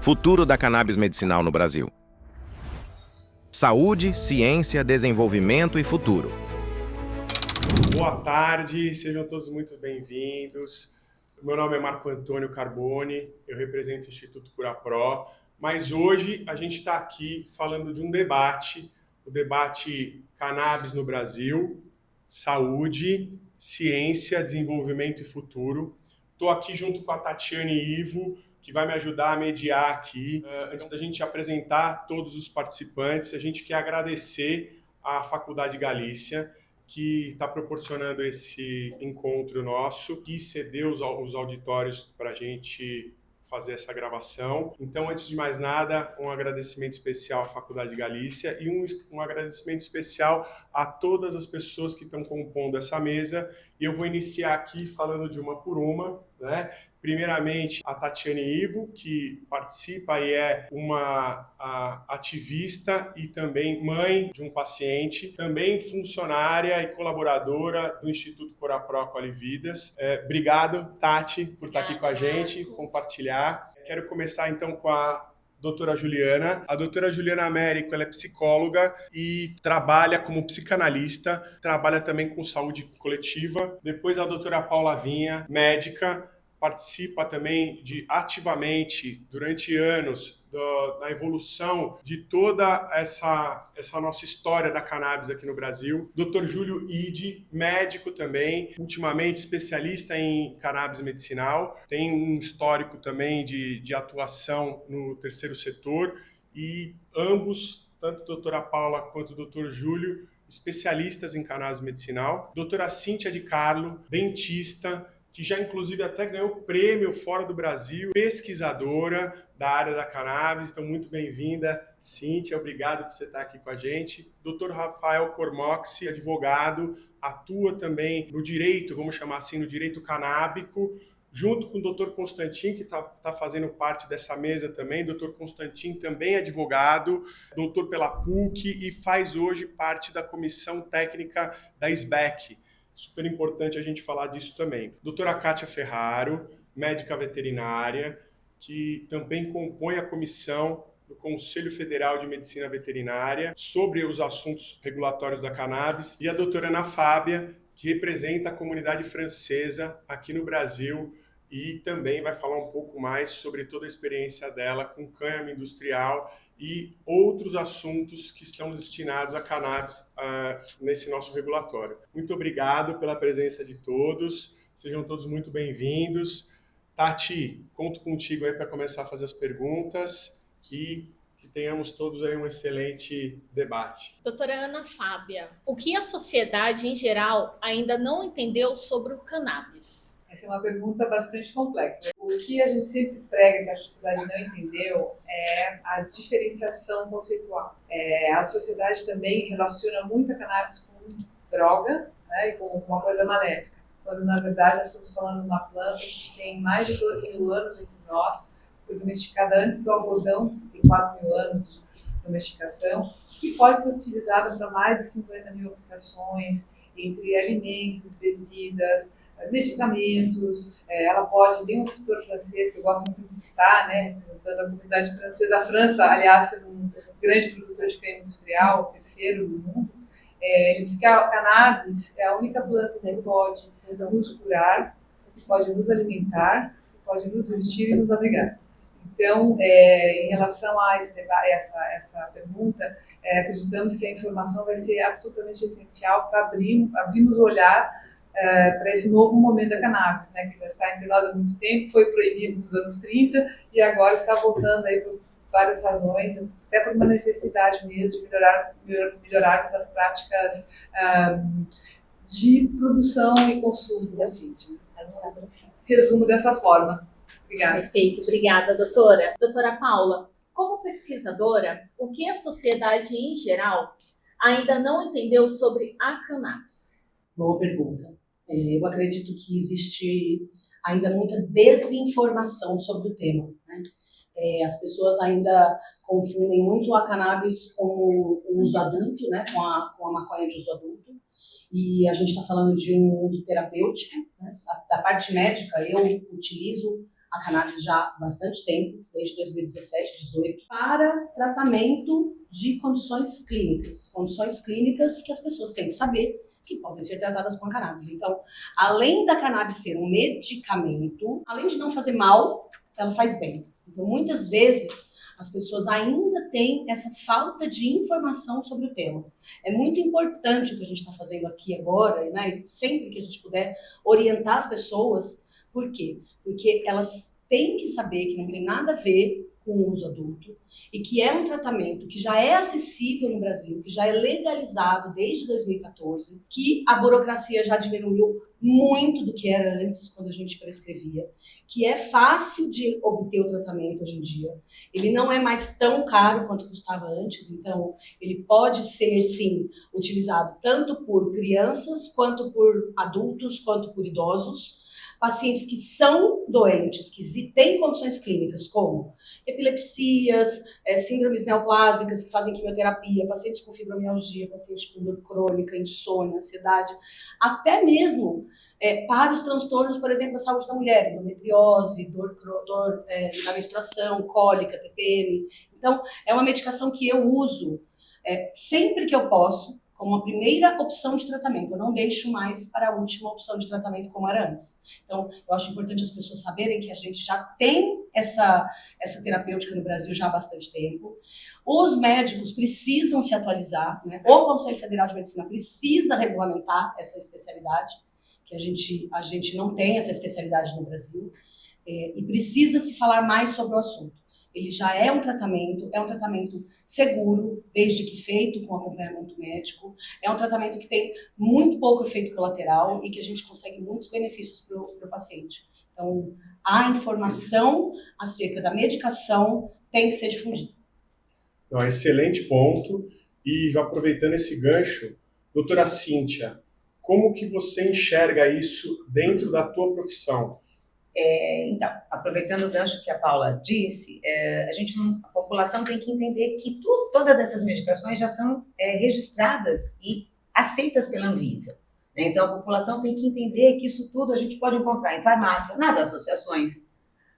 Futuro da cannabis medicinal no Brasil. Saúde, ciência, desenvolvimento e futuro. Boa tarde, sejam todos muito bem-vindos. Meu nome é Marco Antônio Carboni, eu represento o Instituto Curapro, mas hoje a gente está aqui falando de um debate, o debate Cannabis no Brasil, Saúde, Ciência, Desenvolvimento e Futuro. Estou aqui junto com a Tatiane Ivo, que vai me ajudar a mediar aqui. Antes da gente apresentar todos os participantes, a gente quer agradecer à Faculdade Galícia, que está proporcionando esse encontro nosso, que cedeu os auditórios para a gente fazer essa gravação. Então, antes de mais nada, um agradecimento especial à Faculdade Galícia e um agradecimento especial a todas as pessoas que estão compondo essa mesa. E eu vou iniciar aqui falando de uma por uma, né? Primeiramente, a Tatiane Ivo, que participa e é uma ativista e também mãe de um paciente, também funcionária e colaboradora do Instituto Curapro Qualividas. Obrigado, Tati, por estar aqui com a gente, compartilhar. Quero começar então com a doutora Juliana. A doutora Juliana Américo, ela é psicóloga e trabalha como psicanalista, trabalha também com saúde coletiva. Depois a doutora Paula Vinha, médica, participa também ativamente durante anos na evolução de toda essa nossa história da cannabis aqui no Brasil. Dr. Júlio Ide, médico também, ultimamente especialista em cannabis medicinal, tem um histórico também de atuação no terceiro setor e ambos, tanto a doutora Paula quanto o Dr. Júlio, especialistas em cannabis medicinal. Doutora Cíntia de Carlo, dentista, que já inclusive até ganhou prêmio fora do Brasil, pesquisadora da área da cannabis. Então, muito bem-vinda, Cíntia, obrigado por você estar aqui com a gente. Dr. Rafael Cormoxi, advogado, atua também no direito, vamos chamar assim, no direito canábico, junto com o Dr. Constantin, que está fazendo parte dessa mesa também. Dr. Constantin também é advogado, doutor pela PUC e faz hoje parte da comissão técnica da SBEC. Super importante a gente falar disso também. Doutora Kátia Ferraro, médica veterinária, que também compõe a comissão do Conselho Federal de Medicina Veterinária sobre os assuntos regulatórios da cannabis. E a doutora Ana Fábia, que representa a comunidade francesa aqui no Brasil e também vai falar um pouco mais sobre toda a experiência dela com cânhamo industrial e outros assuntos que estão destinados a cannabis nesse nosso regulatório. Muito obrigado pela presença de todos, sejam todos muito bem-vindos. Tati, conto contigo aí para começar a fazer as perguntas e que tenhamos todos aí um excelente debate. Doutora Ana Fábia, o que a sociedade em geral ainda não entendeu sobre o cannabis? Essa é uma pergunta bastante complexa. O que a gente sempre prega que a sociedade não entendeu é a diferenciação conceitual. A sociedade também relaciona muito a cannabis com droga, né, e com uma coisa maléfica, quando na verdade nós estamos falando de uma planta que tem mais de 12 mil anos entre nós, foi domesticada antes do algodão, tem 4 mil anos de domesticação, e pode ser utilizada para mais de 50 mil aplicações, entre alimentos, bebidas, medicamentos. Ela tem um escritor francês que eu gosto muito de citar, né, representando a comunidade francesa. A França, aliás, é um grande produtor de cânhamo industrial, o terceiro do mundo. Ele diz que a cannabis é a única planta que pode nos curar, que pode nos alimentar, pode nos vestir e nos abrigar. Então, em relação a essa pergunta, acreditamos que a informação vai ser absolutamente essencial para abrirmos o olhar para esse novo momento da cannabis, né, que já está entre nós há muito tempo, foi proibido nos anos 30 e agora está voltando aí por várias razões, até por uma necessidade mesmo de melhorarmos as práticas de produção e consumo da CIT. Resumo dessa forma. Obrigada. Perfeito, obrigada, doutora. Doutora Paula, como pesquisadora, o que a sociedade em geral ainda não entendeu sobre a cannabis? Boa pergunta. Eu acredito que existe ainda muita desinformação sobre o tema, né? As pessoas ainda confundem muito a cannabis com o uso adulto, né? com a maconha de uso adulto. E a gente está falando de um uso terapêutico, né? Da parte médica, eu utilizo a cannabis já há bastante tempo, desde 2017, 2018, para tratamento de condições clínicas que as pessoas têm que saber que podem ser tratadas com a cannabis. Então, além da cannabis ser um medicamento, além de não fazer mal, ela faz bem. Então, muitas vezes, as pessoas ainda têm essa falta de informação sobre o tema. É muito importante o que a gente está fazendo aqui agora, né? E sempre que a gente puder orientar as pessoas. Por quê? Porque elas têm que saber que não tem nada a ver com o uso adulto e que é um tratamento que já é acessível no Brasil, que já é legalizado desde 2014, que a burocracia já diminuiu muito do que era antes, quando a gente prescrevia, que é fácil de obter o tratamento hoje em dia. Ele não é mais tão caro quanto custava antes, então ele pode ser, sim, utilizado tanto por crianças, quanto por adultos, quanto por idosos. Pacientes que são doentes, que têm condições clínicas como epilepsias, síndromes neoplásicas que fazem quimioterapia, pacientes com fibromialgia, pacientes com dor crônica, insônia, ansiedade, até mesmo para os transtornos, por exemplo, da saúde da mulher, endometriose, dor na menstruação, cólica, TPM. Então, é uma medicação que eu uso sempre que eu posso, como a primeira opção de tratamento. Eu não deixo mais para a última opção de tratamento como era antes. Então, eu acho importante as pessoas saberem que a gente já tem essa terapêutica no Brasil já há bastante tempo. Os médicos precisam se atualizar, né? O Conselho Federal de Medicina precisa regulamentar essa especialidade, que a gente não tem essa especialidade no Brasil, e precisa se falar mais sobre o assunto. Ele já é um tratamento seguro, desde que feito com acompanhamento médico. É um tratamento que tem muito pouco efeito colateral e que a gente consegue muitos benefícios para o paciente. Então, a informação acerca da medicação tem que ser difundida. Excelente ponto. E aproveitando esse gancho, doutora Cíntia, como que você enxerga isso dentro da tua profissão? Então, aproveitando o gancho que a Paula disse, a população tem que entender que todas essas medicações já são registradas e aceitas pela Anvisa. Né? Então, a população tem que entender que isso tudo a gente pode encontrar em farmácia, nas associações,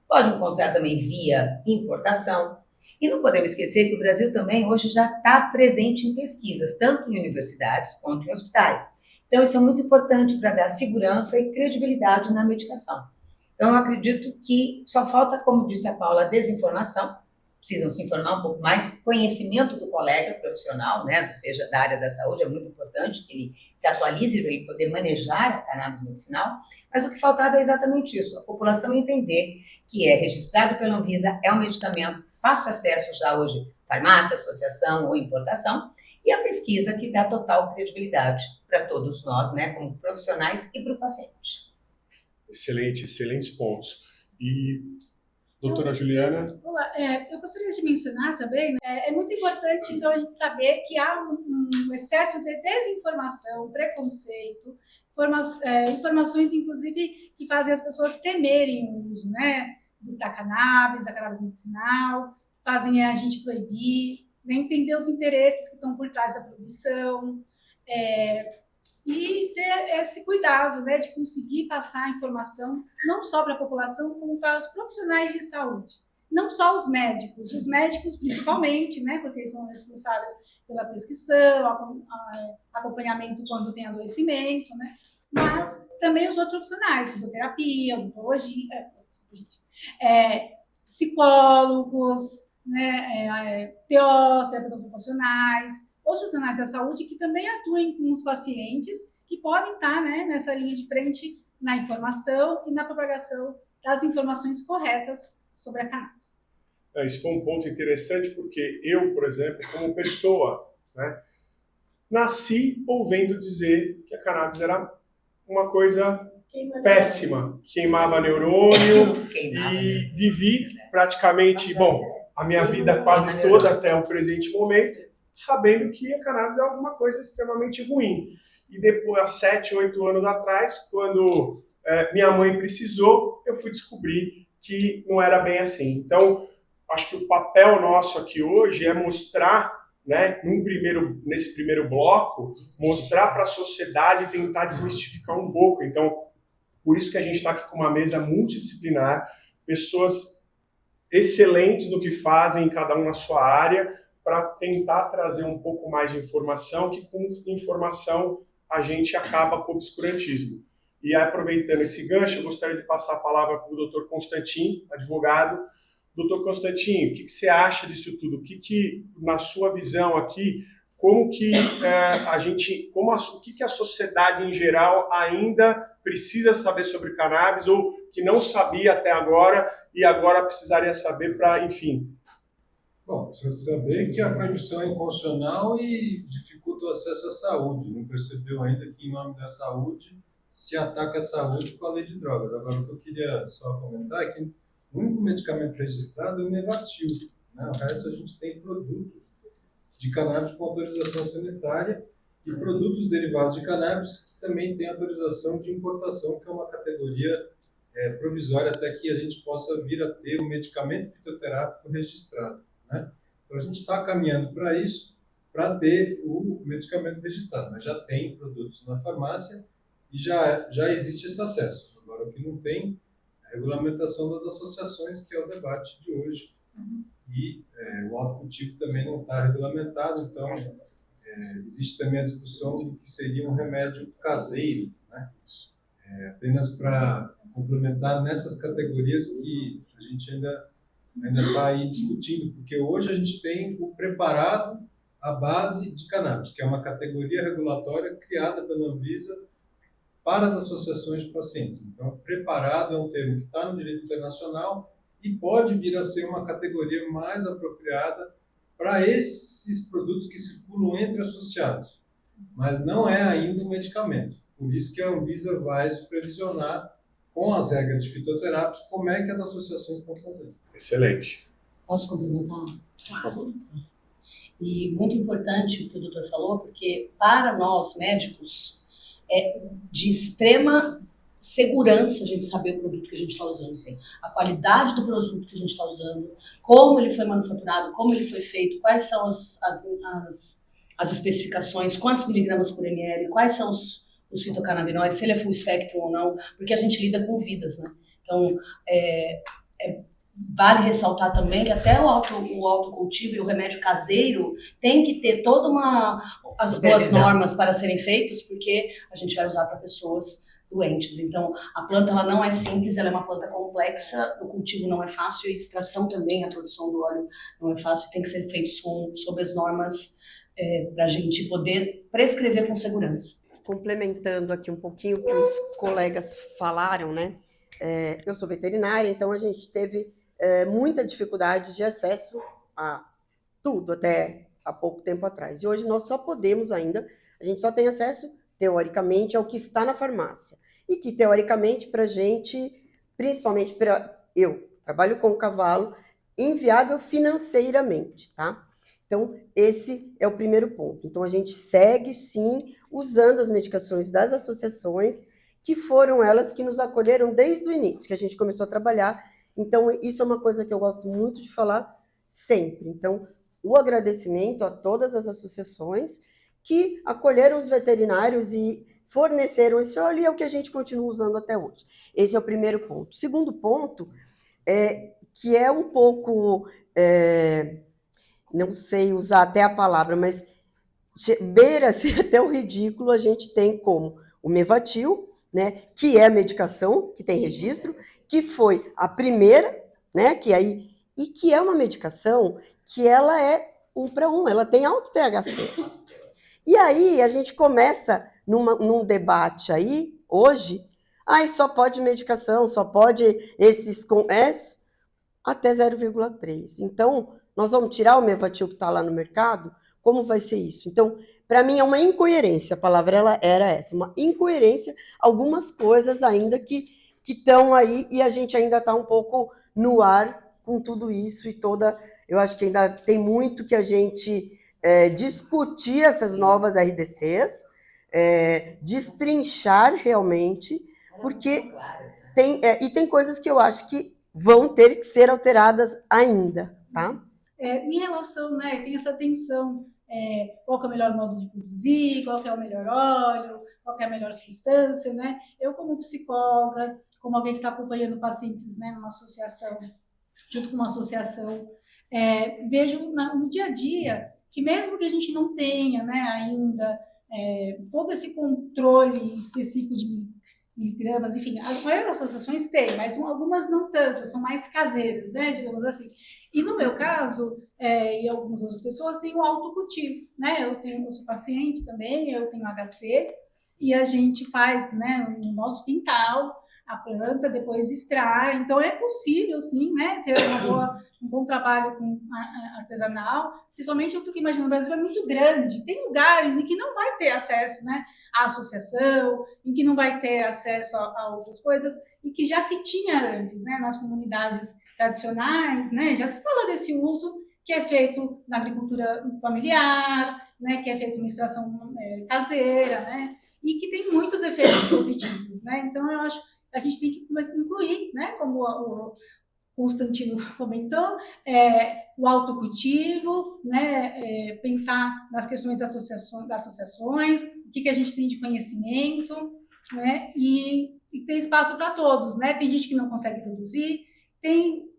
pode encontrar também via importação. E não podemos esquecer que o Brasil também hoje já está presente em pesquisas, tanto em universidades quanto em hospitais. Então, isso é muito importante para dar segurança e credibilidade na medicação. Então, eu acredito que só falta, como disse a Paula, desinformação, precisam se informar um pouco mais, conhecimento do colega profissional, né, ou seja, da área da saúde, é muito importante que ele se atualize para ele poder manejar a cannabis medicinal, mas o que faltava é exatamente isso, a população entender que é registrado pela Anvisa, é um medicamento, fácil acesso já hoje, farmácia, associação ou importação, e a pesquisa que dá total credibilidade para todos nós, né, como profissionais e para o paciente. Excelentes pontos. E, doutora Juliana? Olá, eu gostaria de mencionar também, né, é muito importante, então, a gente saber que há um excesso de desinformação, preconceito, informações, inclusive, que fazem as pessoas temerem o uso, né, da cannabis medicinal, fazem a gente proibir, né, entender os interesses que estão por trás da proibição, e ter esse cuidado, né, de conseguir passar a informação não só para a população, como para os profissionais de saúde. Não só os médicos principalmente, né, porque eles são responsáveis pela prescrição, acompanhamento quando tem adoecimento, né, mas também os outros profissionais, fisioterapia, odontologia, psicólogos, né, TOs, terapeutas ocupacionais, os profissionais da saúde que também atuem com os pacientes que podem estar, né, nessa linha de frente na informação e na propagação das informações corretas sobre a cannabis. Isso foi um ponto interessante porque eu, por exemplo, como pessoa, né, nasci ouvindo dizer que a cannabis era uma coisa péssima, queimava neurônio e vivi praticamente, a minha vida quase toda até o presente momento sabendo que a cannabis é alguma coisa extremamente ruim. E depois, há 7, 8 anos atrás, quando minha mãe precisou, eu fui descobrir que não era bem assim. Então, acho que o papel nosso aqui hoje é mostrar, né, nesse primeiro bloco, mostrar para a sociedade e tentar desmistificar um pouco. Então, por isso que a gente está aqui com uma mesa multidisciplinar, pessoas excelentes no que fazem, cada um na sua área, para tentar trazer um pouco mais de informação, que com informação a gente acaba com o obscurantismo. E aproveitando esse gancho, eu gostaria de passar a palavra para o Dr. Constantin, advogado. Dr. Constantin, o que você acha disso tudo? O que na sua visão aqui, como que o que a sociedade em geral ainda precisa saber sobre cannabis, ou que não sabia até agora e agora precisaria saber para, enfim... Bom, precisa saber que a proibição é inconstitucional e dificulta o acesso à saúde. Não percebeu ainda que, em nome da saúde, se ataca a saúde com a lei de drogas. Agora, o que eu queria só comentar é que o único medicamento registrado é o Mevatil, né? O resto a gente tem produtos de cannabis com autorização sanitária e produtos derivados de cannabis que também têm autorização de importação, que é uma categoria provisória até que a gente possa vir a ter um medicamento fitoterápico registrado, né? Então a gente está caminhando para isso, para ter o medicamento registrado, mas já tem produtos na farmácia e já existe esse acesso. Agora, o que não tem é a regulamentação das associações, que é o debate de hoje. E o autocultivo também não está regulamentado, então existe também a discussão do que seria um remédio caseiro, né? Apenas para complementar nessas categorias que a gente ainda está aí discutindo, porque hoje a gente tem o preparado à base de cannabis, que é uma categoria regulatória criada pela Anvisa para as associações de pacientes. Então, preparado é um termo que está no direito internacional e pode vir a ser uma categoria mais apropriada para esses produtos que circulam entre associados, mas não é ainda um medicamento. Por isso que a Anvisa vai supervisionar com as regras de fitoterápicos como é que as associações vão fazer. Excelente. Posso complementar? Por favor. E muito importante o que o doutor falou, porque para nós médicos é de extrema segurança a gente saber o produto que a gente está usando, assim, a qualidade do produto que a gente está usando, como ele foi manufaturado, como ele foi feito, quais são as especificações, quantos miligramas por ml, quais são os fitocannabinoides, se ele é full spectrum ou não, porque a gente lida com vidas, né? Então, vale ressaltar também que até o autocultivo e o remédio caseiro tem que ter toda as boas normas para serem feitos, porque a gente vai usar para pessoas doentes. Então, a planta ela não é simples, ela é uma planta complexa, o cultivo não é fácil, a extração também, a produção do óleo não é fácil, tem que ser feito sob as normas para a gente poder prescrever com segurança. Complementando aqui um pouquinho o que os colegas falaram, né? Eu sou veterinária, então a gente teve muita dificuldade de acesso a tudo até há pouco tempo atrás. E hoje nós só podemos ainda, a gente só tem acesso, teoricamente, ao que está na farmácia. E que, teoricamente, para a gente, principalmente eu trabalho com cavalo, inviável financeiramente, tá? Então, esse é o primeiro ponto. Então, a gente segue, sim, usando as medicações das associações, que foram elas que nos acolheram desde o início, que a gente começou a trabalhar. Então, isso é uma coisa que eu gosto muito de falar sempre. Então, o agradecimento a todas as associações que acolheram os veterinários e forneceram esse óleo, e é o que a gente continua usando até hoje. Esse é o primeiro ponto. O segundo ponto, que é um pouco... não sei usar até a palavra, mas beira-se até o ridículo, a gente tem como o Mevatil, né, que é a medicação, que tem registro, que foi a primeira, né, e que é uma medicação que ela é 1 para 1, ela tem alto THC. E aí a gente começa num debate aí, hoje, só pode medicação, só pode esses com S até 0,3. Então, nós vamos tirar o Mevatil que está lá no mercado? Como vai ser isso? Então, para mim é uma incoerência, a palavra ela era essa, uma incoerência, algumas coisas ainda que estão aí e a gente ainda está um pouco no ar com tudo isso e eu acho que ainda tem muito que a gente discutir essas novas RDCs, destrinchar realmente, porque tem coisas que eu acho que vão ter que ser alteradas ainda, tá? Em relação, né, tem essa tensão qual que é o melhor modo de produzir, qual que é o melhor óleo, qual que é a melhor substância, né? Eu, como psicóloga, como alguém que está acompanhando pacientes, né, numa associação, junto com uma associação, vejo no dia a dia que mesmo que a gente não tenha, né, ainda todo esse controle específico de miligramas, enfim, a maioria das associações tem, mas algumas não tanto, são mais caseiras, né, digamos assim. E no meu caso, e algumas outras pessoas, têm o autocultivo, né, eu sou paciente também, eu tenho HC, e a gente faz, né, no nosso quintal, a planta, depois extrai, então é possível, sim, né, ter um bom trabalho com artesanal, principalmente eu fico imaginando, o Brasil é muito grande, tem lugares em que não vai ter acesso, né, à associação, em que não vai ter acesso a outras coisas, e que já se tinha antes, né, nas comunidades tradicionais, né, já se fala desse uso que é feito na agricultura familiar, né, que é feito em extração caseira, né, e que tem muitos efeitos positivos, né, então eu acho que a gente tem que começar a incluir, né, como o Constantino comentou, o autocultivo, né, pensar nas questões das associações, o que a gente tem de conhecimento, né, e ter espaço para todos, né, tem gente que não consegue produzir, tem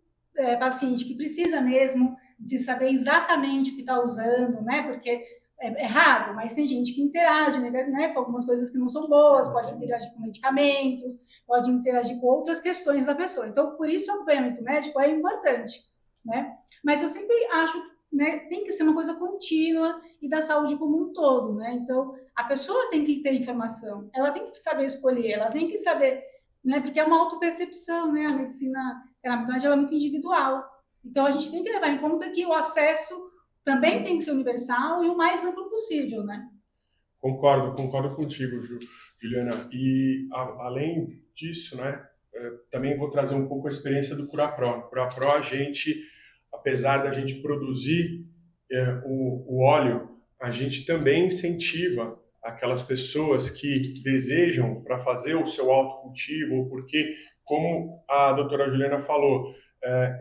paciente que precisa mesmo de saber exatamente o que está usando, né, porque é raro, mas tem gente que interage, né, com algumas coisas que não são boas, pode interagir com medicamentos, pode interagir com outras questões da pessoa. Então, por isso o acompanhamento médico é importante, né? Mas eu sempre acho, né, tem que ser uma coisa contínua e da saúde como um todo, né? Então, a pessoa tem que ter informação, ela tem que saber escolher, ela tem que saber, né, porque é uma autopercepção, né? A medicina cannabinoide ela é muito individual. Então, a gente tem que levar em conta que o acesso também tem que ser universal e o mais amplo possível, né? Concordo contigo, Juliana. E, além disso, né, também vou trazer um pouco a experiência do CuraPro. No CuraPro, a gente, apesar da gente produzir o óleo, a gente também incentiva aquelas pessoas que desejam para fazer o seu autocultivo, porque, como a doutora Juliana falou,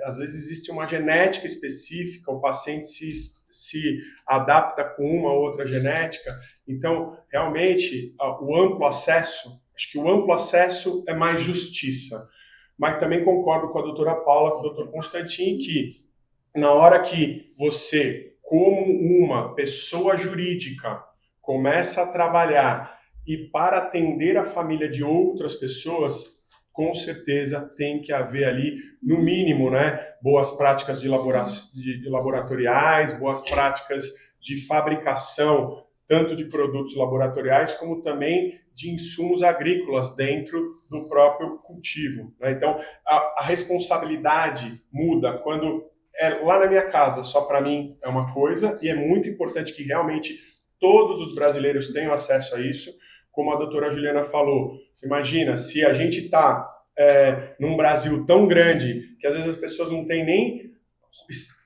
às vezes existe uma genética específica, o paciente se adapta com uma ou outra genética. Então, realmente, o amplo acesso, acho que o amplo acesso é mais justiça. Mas também concordo com a doutora Paula, com o doutor Constantino, que na hora que você, como uma pessoa jurídica, começa a trabalhar e para atender a família de outras pessoas, com certeza tem que haver ali, no mínimo, né, boas práticas de laboratoriais, boas práticas de fabricação, tanto de produtos laboratoriais, como também de insumos agrícolas dentro do próprio cultivo, né? Então, a responsabilidade muda quando lá na minha casa, só para mim é uma coisa, e é muito importante que realmente todos os brasileiros tenham acesso a isso. Como a doutora Juliana falou, você imagina, se a gente está num Brasil tão grande que às vezes as pessoas não têm nem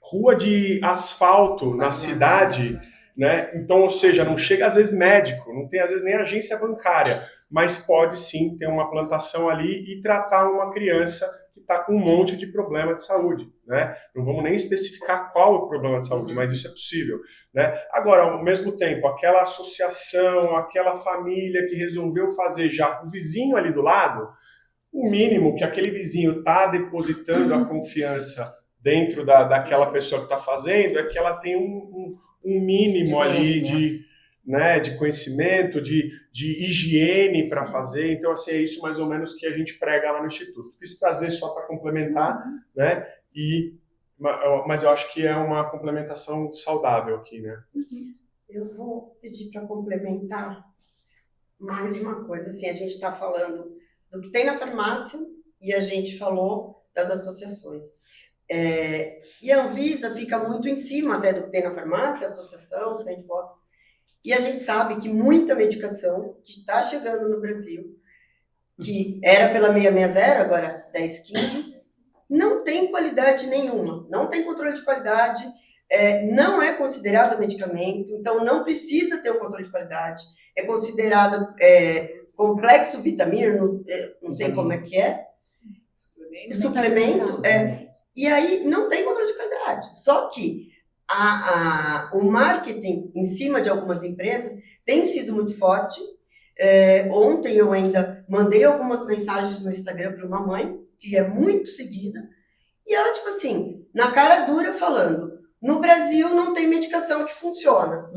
rua de asfalto na cidade, né? Então, ou seja, não chega às vezes médico, não tem às vezes nem agência bancária, mas pode sim ter uma plantação ali e tratar uma criança que está com um monte de problema de saúde, né? Não vamos nem especificar qual é o problema de saúde, mas isso é possível, né? Agora, ao mesmo tempo, aquela associação, aquela família que resolveu fazer já o vizinho ali do lado, o mínimo que aquele vizinho está depositando a confiança dentro daquela pessoa que está fazendo é que ela tem um mínimo ali de conhecimento, de higiene para fazer. Então, assim, é isso mais ou menos que a gente prega lá no Instituto. Quis trazer só para complementar, né? Mas eu acho que é uma complementação saudável aqui, né? Eu vou pedir para complementar mais uma coisa. Assim, a gente está falando do que tem na farmácia e a gente falou das associações. E a Anvisa fica muito em cima até do que tem na farmácia, associação, sandbox. E a gente sabe que muita medicação que está chegando no Brasil, que era pela 660, agora 1015, não tem qualidade nenhuma, não tem controle de qualidade, não é considerado medicamento, então não precisa ter um controle de qualidade, é considerado complexo vitamina, não sei como é que é, suplemento, e aí não tem controle de qualidade. Só que o marketing em cima de algumas empresas tem sido muito forte. Ontem eu ainda mandei algumas mensagens no Instagram para uma mãe, que é muito seguida, e ela, tipo assim, na cara dura falando, no Brasil não tem medicação que funciona.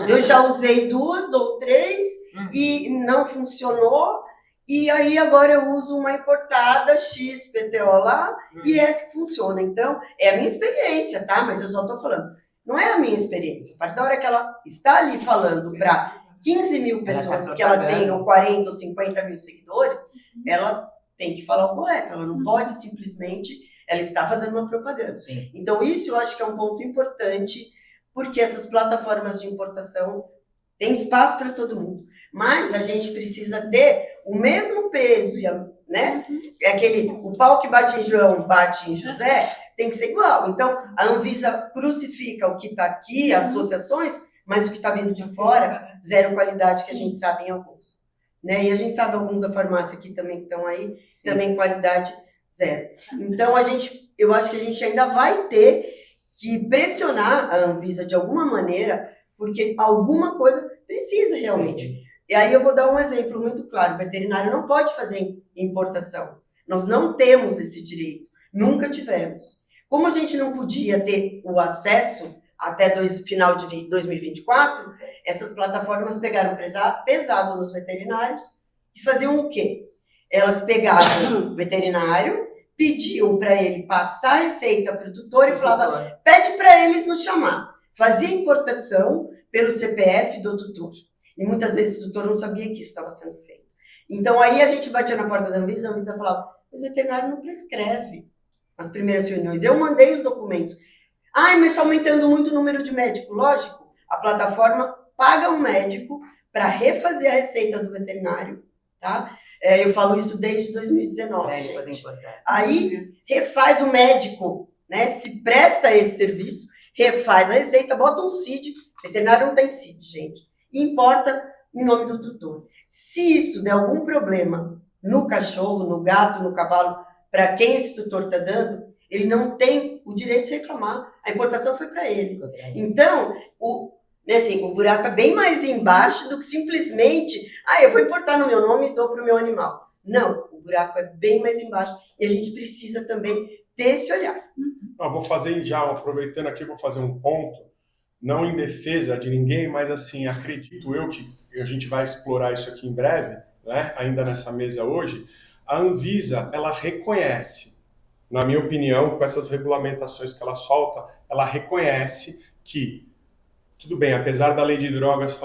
Eu já usei 2 ou 3 e não funcionou, e aí agora eu uso uma importada XPTO lá e essa que funciona. Então, é a minha experiência, tá? Mas eu só tô falando, não é a minha experiência. A partir da hora que ela está ali falando para 15 mil pessoas, porque ela tem ou 40 ou 50 mil seguidores, ela tem que falar o correto. Ela não pode simplesmente... Ela está fazendo uma propaganda. Sim. Então, isso eu acho que é um ponto importante, porque essas plataformas de importação têm espaço para todo mundo. Mas a gente precisa ter o mesmo peso, né? O pau que bate em João, bate em José, tem que ser igual. Então, a Anvisa crucifica o que está aqui, as associações, mas o que está vindo de fora, zero qualidade, que a gente sabe em alguns. Né? E a gente sabe alguns da farmácia aqui também que estão aí, também qualidade zero. Então, eu acho que a gente ainda vai ter que pressionar a Anvisa de alguma maneira, porque alguma coisa precisa realmente. E aí eu vou dar um exemplo muito claro. O veterinário não pode fazer importação. Nós não temos esse direito. Nunca tivemos. Como a gente não podia ter o acesso até final de 2024, essas plataformas pegaram pesado nos veterinários e faziam o quê? Elas pegavam o veterinário, pediam para ele passar a receita para o tutor e falavam, pede para eles nos chamar. Fazia importação pelo CPF do tutor. E muitas vezes o tutor não sabia que isso estava sendo feito. Então aí a gente batia na porta da Anvisa, a Anvisa falava, mas o veterinário não prescreve as primeiras reuniões. Eu mandei os documentos. Mas está aumentando muito o número de médicos. Lógico, a plataforma paga um médico para refazer a receita do veterinário, tá? Eu falo isso desde 2019, gente. Aí refaz o médico, né? Se presta esse serviço, refaz a receita, bota um CID. Veterinário não tem CID, gente. E importa em nome do tutor. Se isso der algum problema no cachorro, no gato, no cavalo, para quem esse tutor está dando, ele não tem o direito de reclamar. A importação foi para ele. Então, o buraco é bem mais embaixo do que simplesmente, eu vou importar no meu nome e dou para o meu animal. Não, o buraco é bem mais embaixo e a gente precisa também ter esse olhar. Eu vou fazer aproveitando aqui, vou fazer um ponto, não em defesa de ninguém, mas assim, acredito eu que a gente vai explorar isso aqui em breve, né? Ainda nessa mesa hoje. A Anvisa, ela reconhece, na minha opinião, com essas regulamentações que ela solta, ela reconhece que, tudo bem, apesar da lei de drogas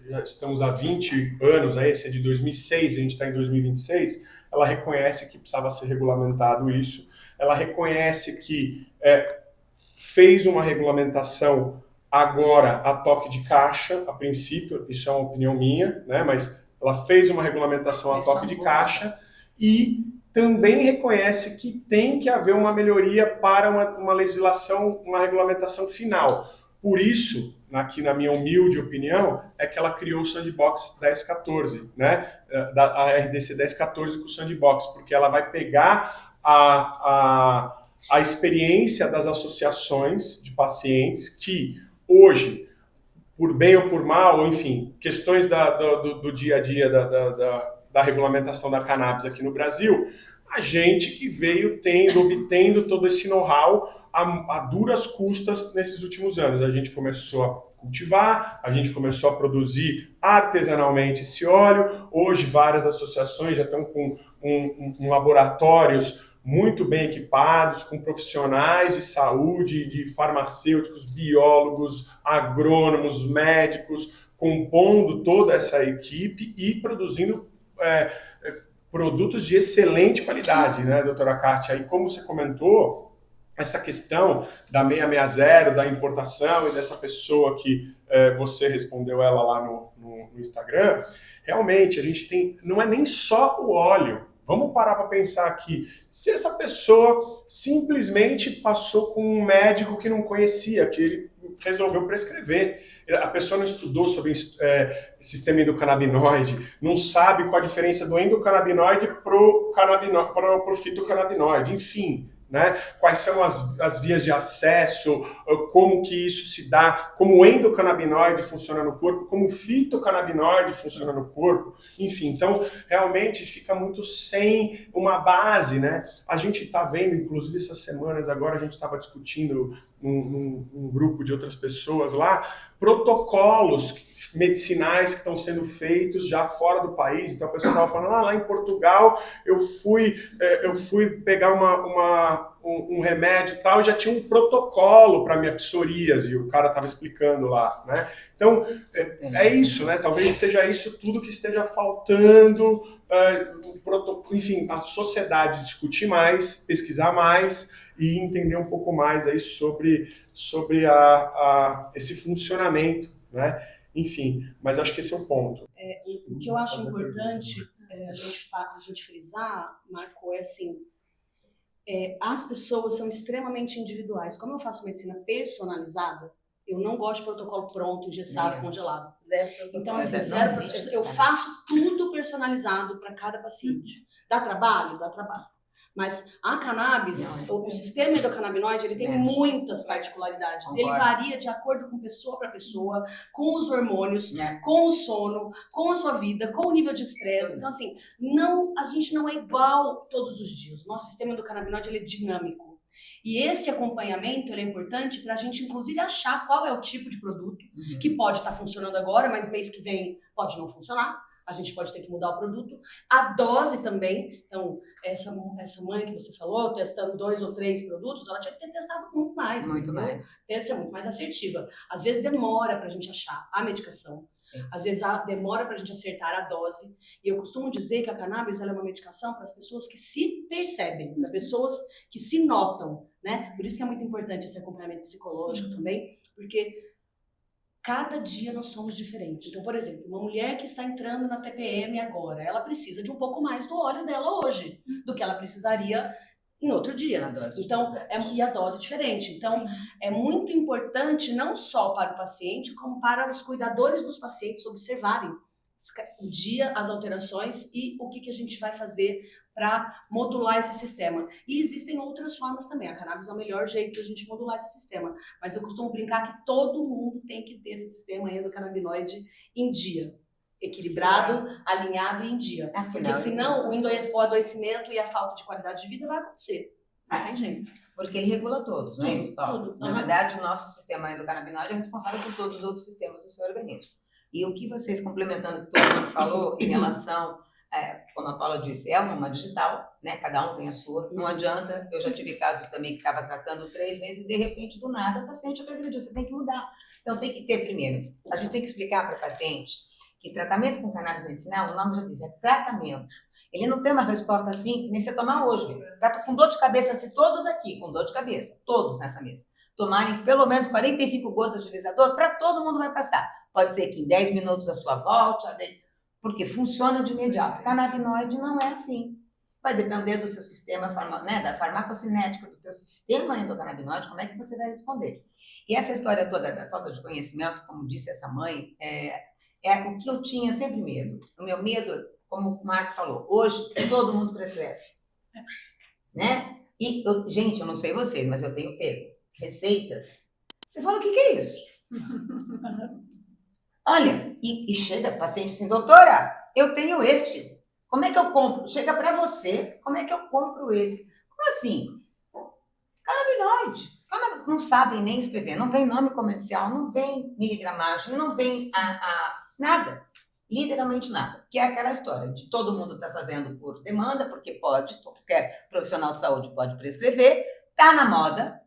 já estamos há 20 anos, esse é de 2006, a gente está em 2026, ela reconhece que precisava ser regulamentado isso, ela reconhece que fez uma regulamentação agora a toque de caixa, a princípio, isso é uma opinião minha, né, mas ela fez uma regulamentação a toque de caixa e também reconhece que tem que haver uma melhoria para uma legislação, uma regulamentação final. Por isso, aqui na minha humilde opinião, é que ela criou o Sandbox 1014, né? A RDC 1014 com o Sandbox, porque ela vai pegar a experiência das associações de pacientes que hoje, por bem ou por mal, ou enfim, questões do dia a dia da regulamentação da cannabis aqui no Brasil, a gente que veio obtendo todo esse know-how a duras custas nesses últimos anos. A gente começou a cultivar, a gente começou a produzir artesanalmente esse óleo. Hoje várias associações já estão com laboratórios muito bem equipados, com profissionais de saúde, de farmacêuticos, biólogos, agrônomos, médicos, compondo toda essa equipe e produzindo produtos de excelente qualidade, né, doutora Kátia? E como você comentou, essa questão da 660, da importação e dessa pessoa que você respondeu ela lá no Instagram, realmente a gente tem, não é nem só o óleo. Vamos parar para pensar aqui, se essa pessoa simplesmente passou com um médico que não conhecia, que ele resolveu prescrever, a pessoa não estudou sobre sistema endocannabinoide, não sabe qual a diferença do endocannabinoide para o fitocannabinoide, enfim, né? Quais são as vias de acesso, como que isso se dá, como o endocannabinoide funciona no corpo, como o fitocannabinoide funciona no corpo, enfim. Então, realmente fica muito sem uma base, né? A gente está vendo, inclusive essas semanas agora, a gente estava discutindo num grupo de outras pessoas lá, protocolos medicinais que estão sendo feitos já fora do país. Então a pessoa estava falando, lá em Portugal eu fui pegar um remédio e tal, e já tinha um protocolo para minha psoríase, e o cara estava explicando lá, né? Então é isso, né? Talvez seja isso tudo que esteja faltando, enfim, a sociedade discutir mais, pesquisar mais e entender um pouco mais aí sobre esse funcionamento, né? Enfim, mas acho que esse é o ponto. O que eu acho importante a gente frisar, Marco, é assim, as pessoas são extremamente individuais. Como eu faço medicina personalizada, eu não gosto de protocolo pronto, engessado, congelado. Então, assim, eu faço tudo personalizado para cada paciente. Dá trabalho? Dá trabalho. Mas a cannabis, o sistema endocannabinoide, ele tem muitas particularidades. Ele varia de acordo com pessoa para pessoa, com os hormônios, com o sono, com a sua vida, com o nível de estresse. Então, assim, a gente não é igual todos os dias. O nosso sistema endocannabinoide, ele é dinâmico. E esse acompanhamento, ele é importante para a gente, inclusive, achar qual é o tipo de produto que pode estar funcionando agora, mas mês que vem pode não funcionar. A gente pode ter que mudar o produto. A dose também. Então, essa mãe que você falou, testando 2 ou 3 produtos, ela tinha que ter testado muito mais. Muito mais. Tem que ser muito mais assertiva. Às vezes demora para a gente achar a medicação. Sim. Às vezes demora para a gente acertar a dose. E eu costumo dizer que a cannabis ela é uma medicação para as pessoas que se percebem, para pessoas que se notam, né? Por isso que é muito importante esse acompanhamento psicológico também, porque cada dia nós somos diferentes. Então, por exemplo, uma mulher que está entrando na TPM agora, ela precisa de um pouco mais do óleo dela hoje, do que ela precisaria em outro dia. Então, e a dose diferente. Então, é muito importante não só para o paciente, como para os cuidadores dos pacientes observarem o dia, as alterações e o que a gente vai fazer para modular esse sistema. E existem outras formas também. A cannabis é o melhor jeito de a gente modular esse sistema. Mas eu costumo brincar que todo mundo tem que ter esse sistema endocannabinoide em dia. Equilibrado, alinhado e em dia. Porque senão o adoecimento e a falta de qualidade de vida vai acontecer. Não tem jeito. Porque ele regula todos, não é isso, Paulo? Tudo. Na verdade, o nosso sistema endocannabinoide é responsável por todos os outros sistemas do seu organismo. E o que vocês, complementando o que todo mundo falou em relação, como a Paula disse, é uma digital, né? Cada um tem a sua. Não adianta, eu já tive casos também que estava tratando 3 meses e de repente, do nada, o paciente progrediu. Você tem que mudar. Então, tem que ter primeiro. A gente tem que explicar para o paciente que tratamento com cannabis medicinal, o nome já diz, é tratamento. Ele não tem uma resposta assim, que nem você tomar hoje. Tá com dor de cabeça, se todos aqui com dor de cabeça, todos nessa mesa, tomarem pelo menos 45 gotas de alisador, para todo mundo vai passar. Pode ser que em 10 minutos a sua volta, porque funciona de imediato. Canabinoide não é assim. Vai depender do seu sistema, né, da farmacocinética, do teu sistema endocannabinoide, como é que você vai responder. E essa história toda da falta de conhecimento, como disse essa mãe, é o que eu tinha sempre medo. O meu medo, como o Marco falou, hoje todo mundo prescreve. Né? E, gente, eu não sei vocês, mas eu tenho pego receitas. Você fala, o que é isso? Olha, e chega paciente assim, doutora, eu tenho este. Como é que eu compro? Chega para você, como é que eu compro esse? Como assim? Canabinoide. Não sabem nem escrever, não vem nome comercial, não vem miligramagem, não vem nada. Literalmente nada. Que é aquela história de todo mundo está fazendo por demanda, porque pode, qualquer profissional de saúde pode prescrever, tá na moda,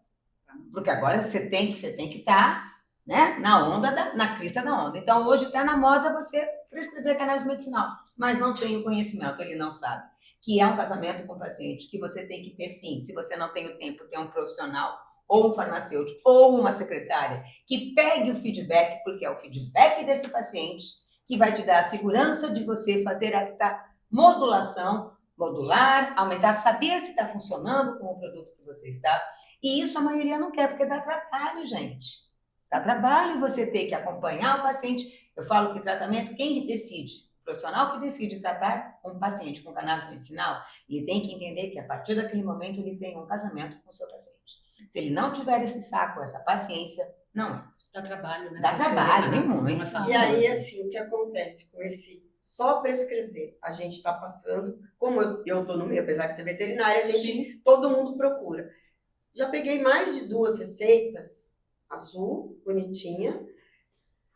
porque agora você tem que estar, né, na onda, na crista da onda. Então, hoje está na moda você prescrever cannabis medicinal, mas não tem o conhecimento, ele não sabe. Que é um casamento com o paciente, que você tem que ter sim. Se você não tem o tempo, ter um profissional, ou um farmacêutico, ou uma secretária, que pegue o feedback, porque é o feedback desse paciente que vai te dar a segurança de você fazer esta modulação, modular, aumentar, saber se está funcionando com o produto que você está. E isso a maioria não quer, porque dá trabalho, gente. Dá trabalho você ter que acompanhar o paciente. Eu falo que tratamento, quem decide? O profissional que decide tratar um paciente com cannabis medicinal, ele tem que entender que a partir daquele momento ele tem um casamento com o seu paciente. Se ele não tiver esse saco, essa paciência, não entra. Dá trabalho, né? Dá trabalho, nem Não é muito. fácil. E aí, assim, o que acontece com esse só prescrever? A gente está passando, como eu estou no meio, apesar de ser veterinária, todo mundo procura. Já peguei mais de 2 receitas, azul, bonitinha,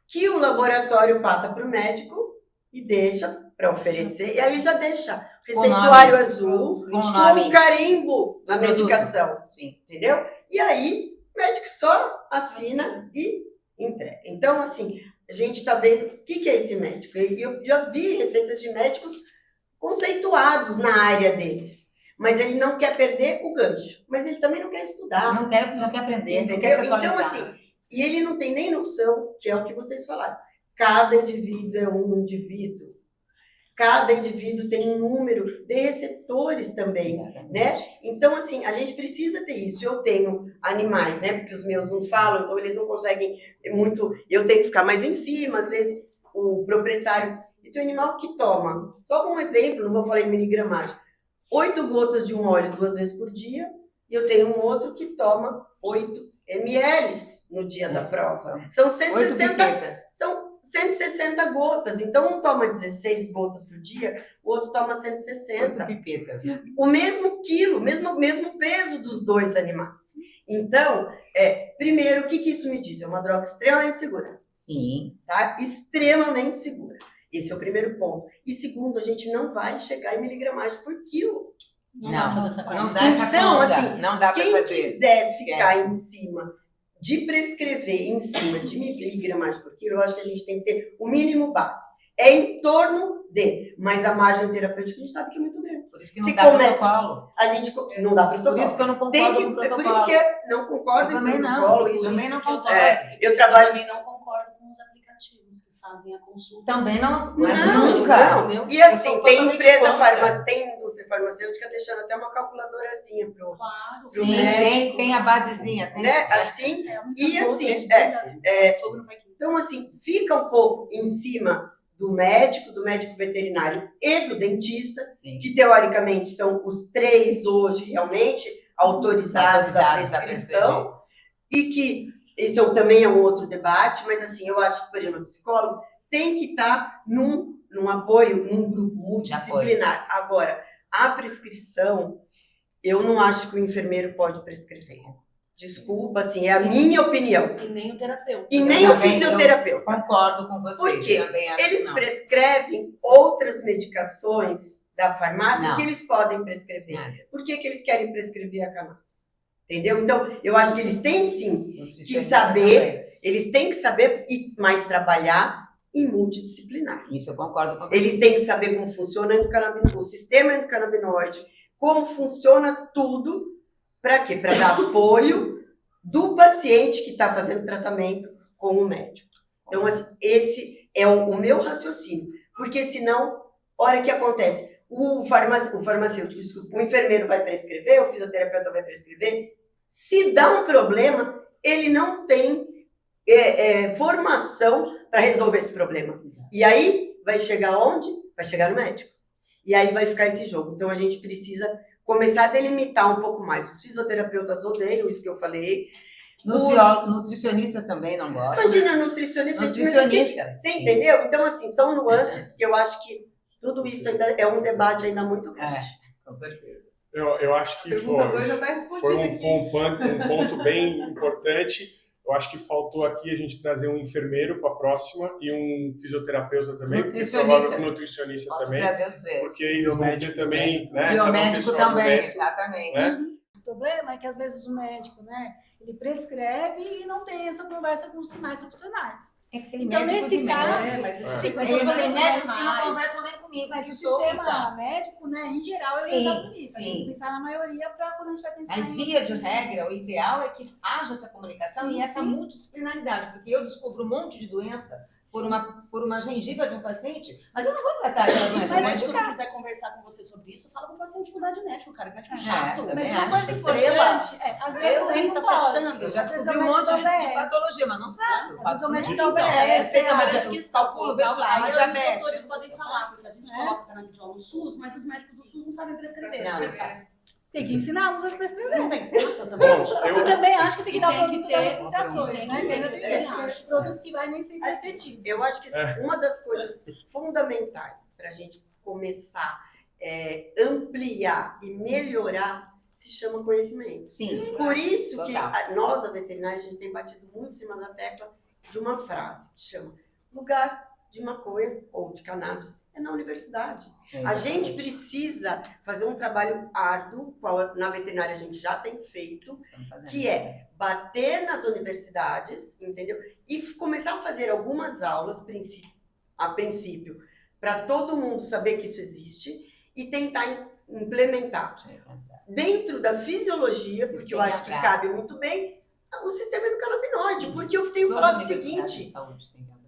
que o laboratório passa para o médico e deixa para oferecer, e aí já deixa receituário azul com o carimbo na medicação, entendeu? E aí o médico só assina e entrega. Então, assim, a gente está vendo o que é esse médico. Eu já vi receitas de médicos conceituados na área deles, mas ele não quer perder o gancho, mas ele também não quer estudar. Não quer aprender, não Entendeu? quer se atualizar. Então, assim, e ele não tem nem noção, que é o que vocês falaram. Cada indivíduo é um indivíduo. Cada indivíduo tem um número de receptores também, né? Então, assim, a gente precisa ter isso. Eu tenho animais, né? Porque os meus não falam, então eles não conseguem muito... Eu tenho que ficar mais em cima, às vezes o proprietário... E tem um animal que toma, só um exemplo, não vou falar em miligramagem, 8 gotas de um óleo 2 vezes por dia, e eu tenho um outro que toma 8 ml no dia da prova. São 160 gotas. Então, um toma 16 gotas por dia, o outro toma 160. 8 pipetas, né? O mesmo quilo, mesmo peso dos 2 animais. Então, primeiro, o que isso me diz? É uma droga extremamente segura. Sim. Tá? Extremamente segura. Esse é o primeiro ponto. E segundo, a gente não vai chegar em miligramagem por quilo. Não dá pra fazer essa conta. Não dá essa Então, conta. assim, Não dá pra quem fazer. quiser ficar em cima de prescrever em cima de miligramagem por quilo, eu acho que a gente tem que ter o mínimo básico. É em torno de, mas a margem terapêutica a gente sabe que é muito grande. Por isso que não dá protocolo. A gente não dá protocolo. Por isso que eu não concordo com o protocolo. Por isso que eu não concordo Eu em também protocolo. não. Isso, Também não concordo. eu Eu trabalho... também não concordo com os aplicativos que fazem a consulta. Também não. Nunca. Entendeu? E assim, Eu sou tem totalmente empresa contra. tem indústria farmacêutica deixando até uma calculadorazinha pro Claro. Sim, médico. tem a basezinha. Tem, né? Assim, e assim, Fogo no parquinho. então assim, fica um pouco em cima do médico veterinário e do dentista, Sim. que teoricamente são os 3 hoje realmente autorizados à prescrição, e que esse também é um outro debate, mas assim, eu acho que, por exemplo, o psicólogo tem que estar num apoio, num grupo multidisciplinar. Agora, a prescrição, eu não acho que o enfermeiro pode prescrever. Desculpa, assim, é a minha opinião. E nem o terapeuta. E nem o fisioterapeuta. Concordo com você. Por quê? Também acho Eles que não. prescrevem outras medicações da farmácia Não. que eles podem prescrever. Não. Por que eles querem prescrever a cannabis? Entendeu? Então, eu acho que eles têm sim que Nutricionista saber, também. eles têm que saber e mais trabalhar em multidisciplinar. Isso eu concordo com você. Eles têm que saber como funciona o sistema endocannabinoide, como funciona tudo. Para quê? Para dar apoio do paciente que está fazendo tratamento com o médico. Então, assim, esse é o meu raciocínio. Porque senão, hora que acontece, o farmacêutico, desculpa, o enfermeiro vai prescrever, o fisioterapeuta vai prescrever, se dá um problema, ele não tem formação para resolver esse problema. E aí, vai chegar onde? Vai chegar no médico. E aí vai ficar esse jogo. Então, a gente precisa começar a delimitar um pouco mais. Os fisioterapeutas odeiam isso que eu falei. Nutricionistas também não gostam. Imagina, nutricionista. Você entendeu? Então, assim, são nuances que eu acho que tudo isso ainda é um debate ainda muito grande. Com certeza. Eu acho que foi um ponto bem importante. Eu acho que faltou aqui a gente trazer um enfermeiro para a próxima e um fisioterapeuta também. Nutricionista Pode também. Trazer os 3. Porque eles vão ter também, né? E o médico também, exatamente. Né? O problema é que às vezes o médico, né, ele prescreve e não tem essa conversa com os demais profissionais. Então, nesse caso, sim, mas tem médicos que não conversam nem comigo. Mas o sistema médico, né, em geral, ele é usado nisso. A gente tem que pensar na maioria para quando a gente vai pensar. Mas, via de regra, o ideal é que haja essa comunicação e essa multidisciplinaridade, porque eu descubro um monte de doença por uma gengiva de um paciente, mas eu não vou tratar aquela doença. Se o médico não quiser conversar com você sobre isso, fala com o paciente mudar de médico, cara. Que médico chato. Mas uma coisa estrela, importante, às vezes ele tá se achando. Eu já descobri um monte de patologia, mas não trato. Às vezes o médico dá o Tem a mas grande questão, calculo, vejo lá, aí uma os diabetes. doutores podem falar, porque a gente coloca canabidiol no SUS, mas os médicos do SUS não sabem prescrever. Não, Como é não que faz? Tem que ensinar uns a prescrever. Não tem que ser, eu também Bom, acho. Eu também acho que tem que dar o Tem que produto ter das associações, né? Tem que ter esse produto que vai nem sempre Assim, efetivo. eu acho que uma das coisas fundamentais para a gente começar ampliar e melhorar se chama conhecimento. Sim. Por isso que Total. nós da veterinária, a gente tem batido muito em cima da tecla de uma frase que chama lugar de maconha ou de cannabis é na universidade. A gente precisa fazer um trabalho árduo, qual na veterinária a gente já tem feito, que é bater nas universidades, entendeu? E começar a fazer algumas aulas, a princípio, para todo mundo saber que isso existe e tentar implementar dentro da fisiologia, porque eu acho que cabe muito bem, o sistema endocannabinoide, porque eu tenho falado o seguinte,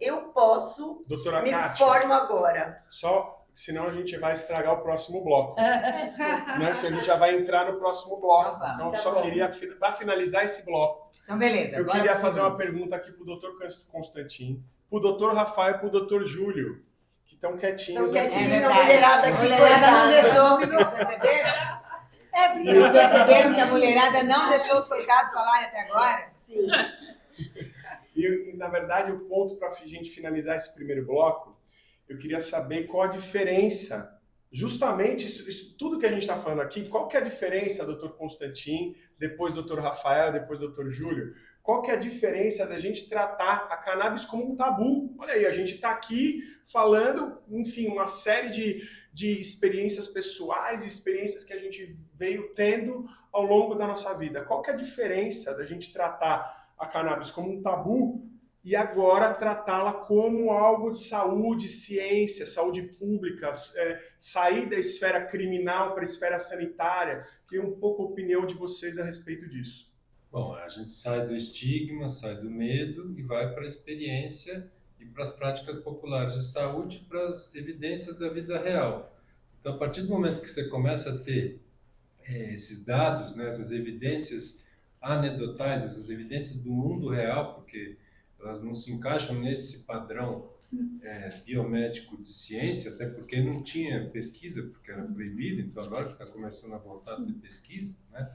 eu posso, Doutora me Kátia. formo agora. Só, senão a gente vai estragar o próximo bloco. Né? Se a gente já vai entrar no próximo bloco. Então, eu só queria, para finalizar esse bloco, Então, beleza. eu queria fazer uma pergunta aqui para o doutor Constantin, para o doutor Rafael e para o doutor Júlio, que estão quietinhos aqui. A mulherada A aqui, mulherada não coitada. deixou, vocês perceberam? Vocês perceberam que a mulherada não deixou os coitados falarem até agora? Sim. E, na verdade, o ponto para a gente finalizar esse primeiro bloco, eu queria saber qual a diferença, justamente isso tudo que a gente está falando aqui, qual que é a diferença, doutor Constantin, depois doutor Rafael, depois doutor Júlio, qual que é a diferença da gente tratar a cannabis como um tabu? Olha aí, a gente está aqui falando, enfim, uma série de experiências pessoais, experiências que a gente veio tendo ao longo da nossa vida. Qual que é a diferença da gente tratar a cannabis como um tabu e agora tratá-la como algo de saúde, ciência, saúde pública, sair da esfera criminal para a esfera sanitária? Queria um pouco a opinião de vocês a respeito disso. Bom, a gente sai do estigma, sai do medo e vai para a experiência e para as práticas populares de saúde, para as evidências da vida real. Então, a partir do momento que você começa a ter esses dados, né, essas evidências anedotais, essas evidências do mundo real, porque elas não se encaixam nesse padrão biomédico de ciência, até porque não tinha pesquisa, porque era proibido, então agora está começando a voltar a ter pesquisa, né?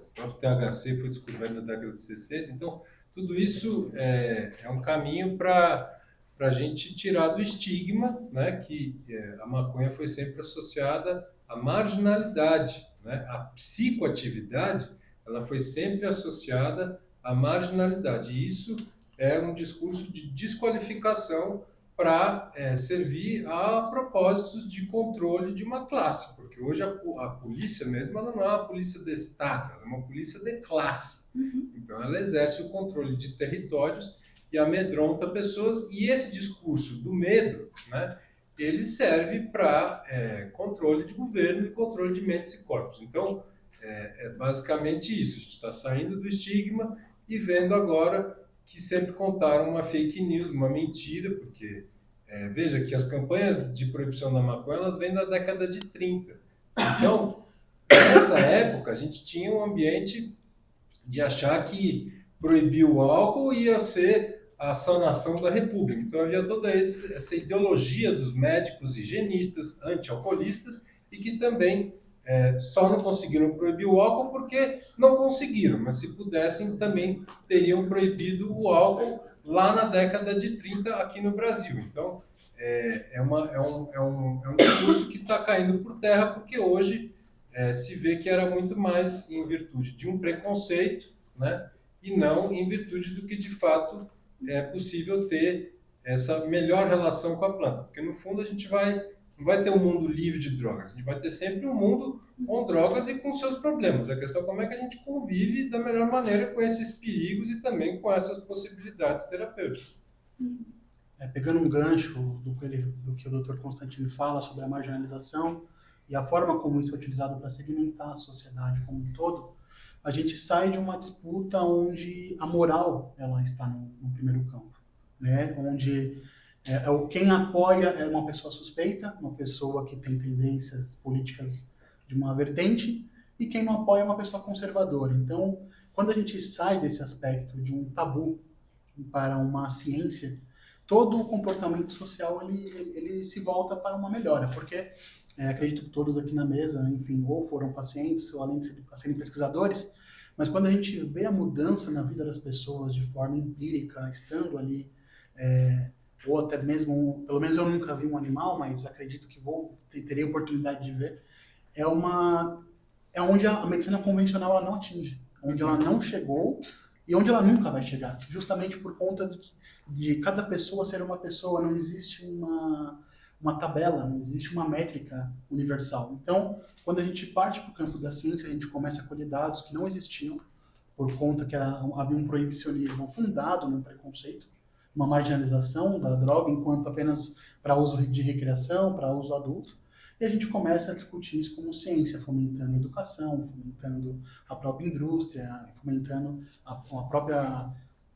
O próprio THC foi descoberto na década de 60, então tudo isso é um caminho para a gente tirar do estigma, né, que a maconha foi sempre associada à marginalidade, né? A psicoatividade ela foi sempre associada à marginalidade. E isso é um discurso de desqualificação para servir a propósitos de controle de uma classe, porque hoje a polícia mesmo ela não é uma polícia de Estado, ela é uma polícia de classe. Então ela exerce o controle de territórios e amedronta pessoas, e esse discurso do medo, né, ele serve para controle de governo e controle de mentes e corpos. Então, é basicamente isso. A gente está saindo do estigma e vendo agora que sempre contaram uma fake news, uma mentira, porque veja que as campanhas de proibição da maconha elas vêm da década de 30. Então, nessa época, a gente tinha um ambiente de achar que proibir o álcool ia ser a sanação da República. Então, havia toda essa ideologia dos médicos higienistas, anti-alcoolistas, e que também só não conseguiram proibir o álcool porque não conseguiram, mas se pudessem também teriam proibido o álcool lá na década de 30 aqui no Brasil. Então, é um discurso que está caindo por terra porque hoje se vê que era muito mais em virtude de um preconceito, né, e não em virtude do que de fato é possível ter essa melhor relação com a planta. Porque no fundo a gente não vai ter um mundo livre de drogas, a gente vai ter sempre um mundo com drogas e com seus problemas. A questão é como é que a gente convive da melhor maneira com esses perigos e também com essas possibilidades terapêuticas. Pegando um gancho do que o Dr. Constantino fala sobre a marginalização e a forma como isso é utilizado para segmentar a sociedade como um todo, a gente sai de uma disputa onde a moral ela está no primeiro campo, né? Onde quem apoia é uma pessoa suspeita, uma pessoa que tem tendências políticas de uma vertente, e quem não apoia é uma pessoa conservadora. Então, quando a gente sai desse aspecto de um tabu para uma ciência, todo o comportamento social ele se volta para uma melhora, porque acredito que todos aqui na mesa, enfim, ou foram pacientes, ou além de serem pesquisadores, mas quando a gente vê a mudança na vida das pessoas de forma empírica, estando ali, ou até mesmo, pelo menos eu nunca vi um animal, mas acredito que terei a oportunidade de ver, é onde a medicina convencional ela não atinge, onde ela não chegou e onde ela nunca vai chegar, justamente por conta de cada pessoa ser uma pessoa, não existe uma tabela, não existe uma métrica universal. Então, quando a gente parte para o campo da ciência, a gente começa a colher dados que não existiam, por conta que havia um proibicionismo fundado num preconceito, uma marginalização da droga enquanto apenas para uso de recreação, para uso adulto, e a gente começa a discutir isso como ciência, fomentando a educação, fomentando a própria indústria, fomentando a própria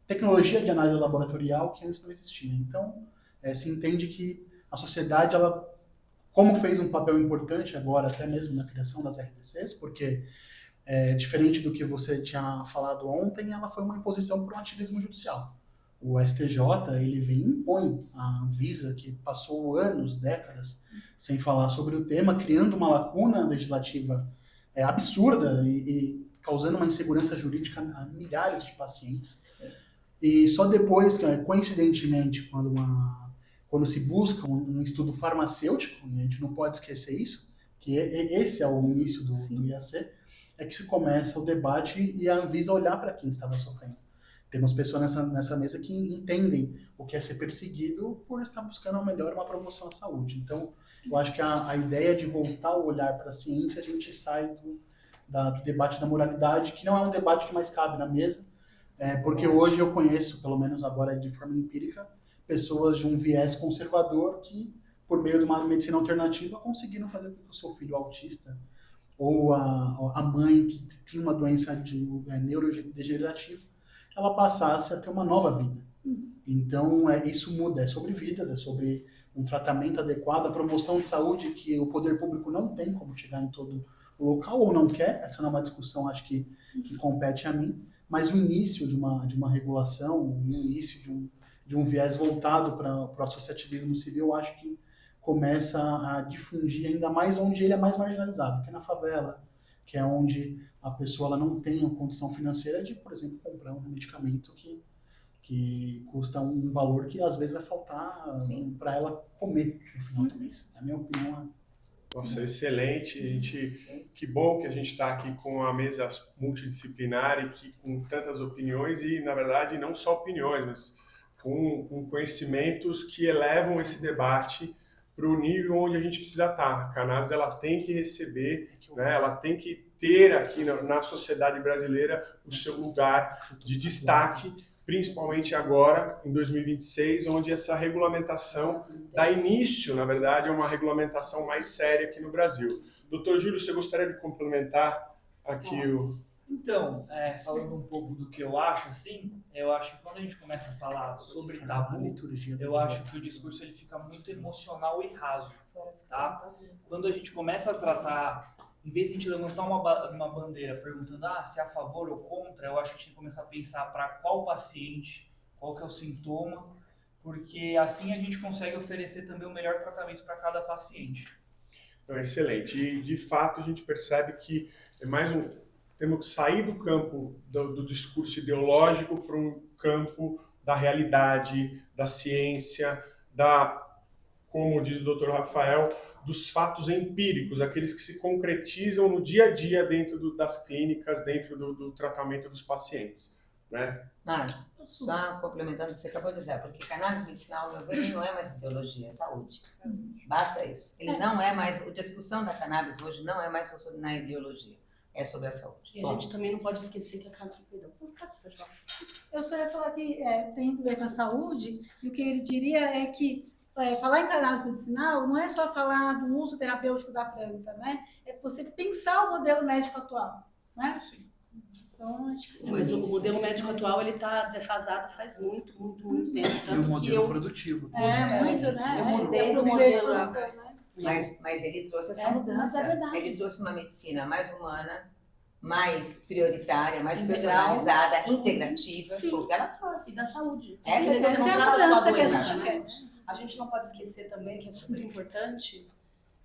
tecnologia de análise laboratorial que antes não existia. Então, se entende que a sociedade, ela, como fez um papel importante agora, até mesmo na criação das RDCs, porque, diferente do que você tinha falado ontem, ela foi uma imposição por um ativismo judicial. O STJ, ele vem e impõe a Anvisa, que passou anos, décadas, sem falar sobre o tema, criando uma lacuna legislativa absurda e causando uma insegurança jurídica a milhares de pacientes. E só depois, coincidentemente, quando se busca um estudo farmacêutico, e a gente não pode esquecer isso, que esse é o início do IAC, é que se começa o debate e a Anvisa olhar para quem estava sofrendo. Temos pessoas nessa mesa que entendem o que é ser perseguido por estar buscando uma promoção à saúde. Então, eu acho que a ideia de voltar o olhar para a ciência, a gente sai do debate da moralidade, que não é um debate que mais cabe na mesa, porque hoje eu conheço, pelo menos agora de forma empírica, pessoas de um viés conservador que, por meio de uma medicina alternativa, conseguiram fazer com que o seu filho autista ou a mãe que tinha uma doença neurodegenerativa, ela passasse a ter uma nova vida. Então, isso muda, é sobre vidas, é sobre um tratamento adequado, a promoção de saúde que o poder público não tem como chegar em todo o local, ou não quer, essa não é uma discussão, acho que compete a mim, mas o início de uma regulação, o início de um viés voltado para o associativismo civil, eu acho que começa a difundir ainda mais onde ele é mais marginalizado, que é na favela, que é onde a pessoa ela não tem a condição financeira de, por exemplo, comprar um medicamento que custa um valor que às vezes vai faltar para ela comer no final do mês. A minha opinião Nossa, excelente. Que bom que a gente está aqui com a mesa multidisciplinar e com tantas opiniões e, na verdade, não só opiniões, mas com conhecimentos que elevam esse debate para o nível onde a gente precisa estar. A cannabis ela tem que receber, né, ela tem que ter aqui na sociedade brasileira o seu lugar de destaque, principalmente agora, em 2026, onde essa regulamentação dá início, na verdade, a uma regulamentação mais séria aqui no Brasil. Doutor Júlio, você gostaria de complementar aqui Então, falando um pouco do que eu acho, assim, eu acho que quando a gente começa a falar sobre tabu, eu acho que o discurso ele fica muito emocional e raso, tá? Quando a gente começa a tratar, em vez de a gente levantar uma bandeira perguntando se é a favor ou contra, eu acho que a gente tem que começar a pensar para qual paciente, qual que é o sintoma, porque assim a gente consegue oferecer também o melhor tratamento para cada paciente. Excelente. E, de fato, a gente percebe que é mais temos que sair do campo do discurso ideológico para um campo da realidade, da ciência, como diz o Dr. Rafael, dos fatos empíricos, aqueles que se concretizam no dia a dia dentro das clínicas, dentro do tratamento dos pacientes, né? Mário, só complementando o que você acabou de dizer, porque cannabis medicinal, meu ver, ele não é mais ideologia, é saúde. Basta isso. Ele não é mais, a discussão da cannabis hoje não é mais sobre na ideologia, é sobre a saúde. E a gente também não pode esquecer que a cannabis... Eu só ia falar que tem a ver com a saúde, e o que ele diria é que falar em cannabis medicinal não é só falar do uso terapêutico da planta, né? É você pensar o modelo médico atual, né? Sim. Então, acho que... Mas o modelo médico atual ele está defasado faz muito tempo, tanto um modelo produtivo. Muito, né? Eu mudei do modelo, né? Mas ele trouxe essa mudança. Mas é verdade. Ele trouxe uma medicina mais humana, mais prioritária, mais Integral. personalizada, integrativa, Sim. foi o que ela trouxe. E da saúde. Essa Você é não a trata só mudança a que a doença, gente né? quer. A gente não pode esquecer também que é super importante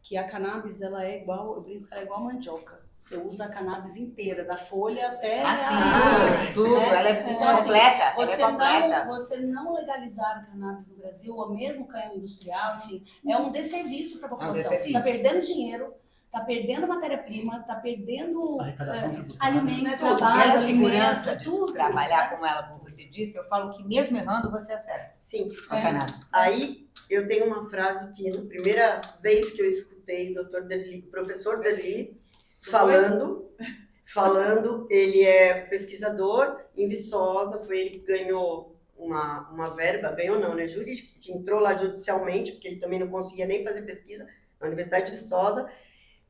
que a cannabis, ela é igual, eu brinco que ela é igual a mandioca. Você usa a cannabis inteira, da folha até Assim, tudo, né? ela é Então, assim, completa, você ela é completa. você não legalizar a cannabis no Brasil, ou mesmo canhão industrial, enfim, é um desserviço para a população. desserviço. Está perdendo dinheiro, está perdendo matéria-prima, está perdendo Arrecadação tributária. alimento, Tudo. trabalho, Pela segurança alimento, de tudo. trabalhar com ela, como você disse, eu falo que mesmo errando, você acerta Sim. com a cannabis. Aí eu tenho uma frase que na primeira vez que eu escutei o professor Derli falando, ele é pesquisador em Viçosa, foi ele que ganhou uma verba, ganhou não, né, jurídica, que entrou lá judicialmente, porque ele também não conseguia nem fazer pesquisa na Universidade de Viçosa,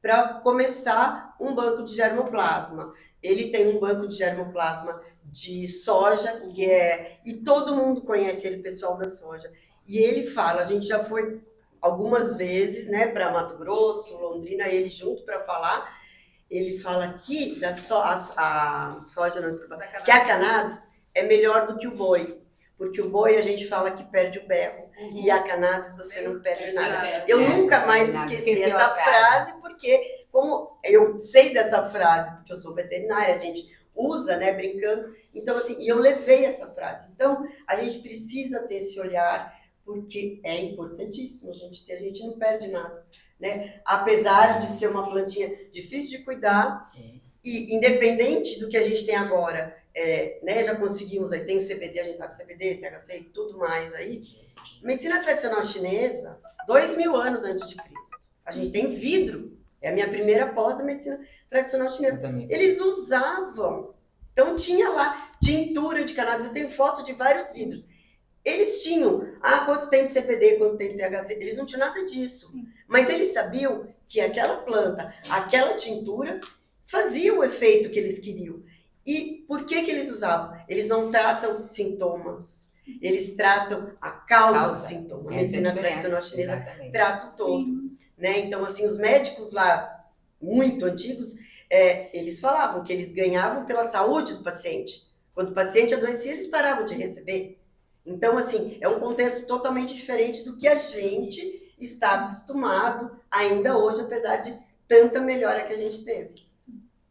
para começar um banco de germoplasma. Ele tem um banco de germoplasma de soja, e todo mundo conhece ele, pessoal da soja. E ele fala, a gente já foi algumas vezes, né, para Mato Grosso, Londrina, ele junto para falar. Ele fala que a soja, não, desculpa, que a cannabis é melhor do que o boi. Porque o boi a gente fala que perde o berro. E a cannabis você não perde nada. Eu nunca mais esqueci essa frase, porque como eu sei dessa frase, porque eu sou veterinária, a gente usa, né, brincando. Então, assim, e eu levei essa frase. Então, a gente precisa ter esse olhar, porque é importantíssimo a gente não perde nada, né? Apesar de ser uma plantinha difícil de cuidar, sim, e independente do que a gente tem agora, né, já conseguimos, aí tem o CBD, a gente sabe CBD, THC e tudo mais aí. Medicina tradicional chinesa, 2000 anos antes de Cristo. A gente tem vidro, é a minha primeira pós da medicina tradicional chinesa. Eles usavam, então tinha lá tintura de cannabis, eu tenho foto de vários vidros. Eles tinham, quanto tem de CBD, quanto tem de THC, eles não tinham nada disso. Sim. Mas eles sabiam que aquela planta, aquela tintura, fazia o efeito que eles queriam. E por que eles usavam? Eles não tratam sintomas, eles tratam a causa dos sintomas. A medicina tradicional chinesa trata o todo. Né? Então, assim, os médicos lá, muito antigos, eles falavam que eles ganhavam pela saúde do paciente. Quando o paciente adoecia, eles paravam de receber. Então, assim, é um contexto totalmente diferente do que a gente está acostumado ainda hoje, apesar de tanta melhora que a gente teve.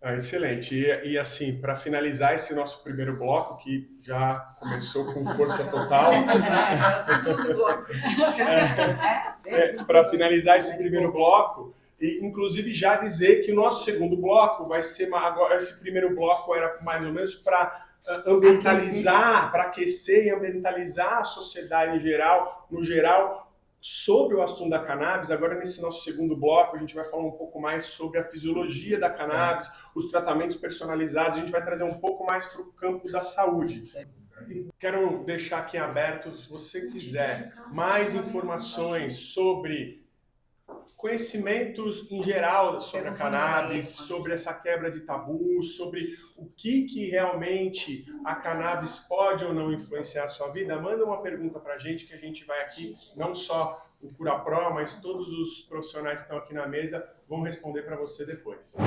Excelente. E assim, para finalizar esse nosso primeiro bloco, que já começou com força total. Para finalizar esse primeiro bloco, e inclusive já dizer que o nosso segundo bloco vai ser, esse primeiro bloco era mais ou menos para ambientalizar, para aquecer e ambientalizar a sociedade em geral, no geral, sobre o assunto da cannabis. Agora, nesse nosso segundo bloco, a gente vai falar um pouco mais sobre a fisiologia da cannabis, os tratamentos personalizados, a gente vai trazer um pouco mais para o campo da saúde. E quero deixar aqui aberto, se você quiser mais informações sobre conhecimentos em geral sobre a cannabis, sobre essa quebra de tabu, sobre o que realmente a cannabis pode ou não influenciar a sua vida, manda uma pergunta pra gente que a gente vai aqui, não só o CuraPro, mas todos os profissionais que estão aqui na mesa vão responder para você depois.